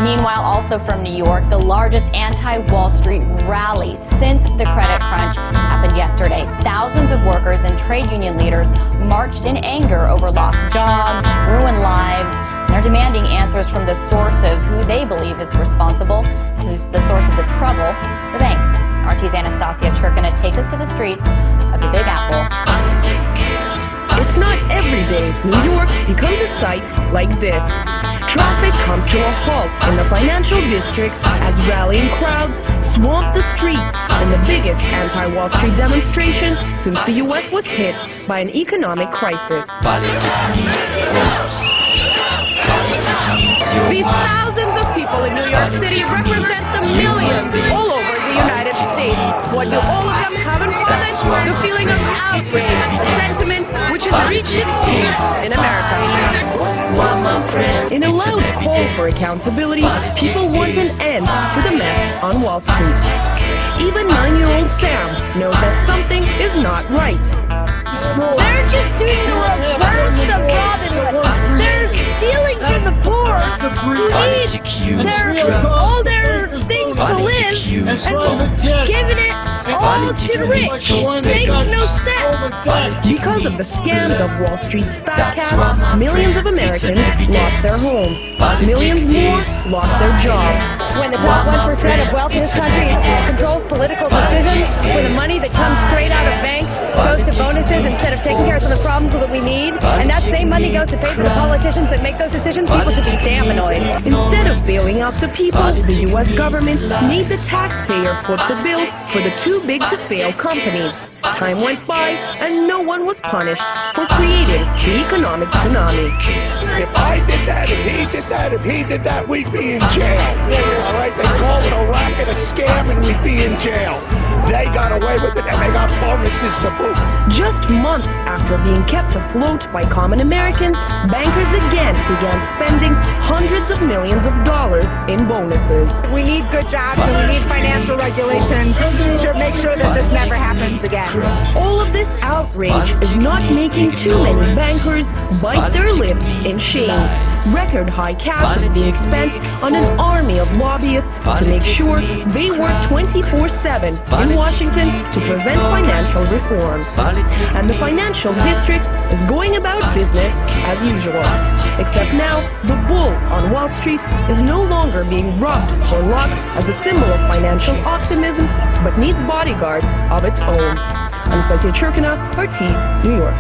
Meanwhile, also from New York, the largest anti-Wall Street rally since the credit crunch happened yesterday. Thousands of workers and trade union leaders marched in anger over lost jobs, ruined lives, and they're demanding answers from the source of who they believe is responsible, who's the source of the trouble, the banks. RT's Anastasia Churkina takes us to the streets of the Big Apple. It's not every day New York becomes a sight like this. Traffic comes to a halt in the financial district as rallying crowds swamp the streets in the biggest anti-Wall Street demonstration since the U.S. was hit by an economic crisis. These thousands of people in New York City represent the millions all over the United States. What do all of them have in common? The feeling of outrage, a sentiment which has reached its peak in America. In a loud call for accountability, people want an end to the mess on Wall Street. Even 9-year-old Sam knows that something is not right. They're just doing the reverse of Robin Hood. They're stealing from the poor who need all their things to live and giving it all to the rich. Makes no sense. Because of the scams of Wall Street's fat cats, millions of Americans lost their homes. Millions more lost their jobs. When the top 1% of wealth in this country controls political decisions, when the money that comes straight out of banks goes to bonuses instead of taking care of some of the problems that we need, and that same money goes to pay for the politicians that make those decisions, people should be damn annoyed. Instead of bailing out the people, the U.S. government made the taxpayer foot the bill for the too-big-to-fail companies. Time went by, and no one was punished for creating the economic tsunami. If I did that, if he did that, if he did that, we'd be in jail. All right, they call it a racket, a scam, and we'd be in jail. They got away with it, and they got bonuses to boot. Just months after being kept afloat by common Americans, bankers again began spending hundreds of millions of dollars in bonuses. We need good jobs and we need financial regulations to make sure that this never happens again. All of this outrage is not making too many bankers bite their lips in shame. Record high cash is being spent on an army of lobbyists to make sure they work 24/7 in Washington to prevent financial reforms. And the financial district is going about business as usual. Except now, the bull on Wall Street is no longer being rubbed or locked as a symbol of financial optimism, but needs bodyguards of its own. Anastasia Churkina, RT, New York.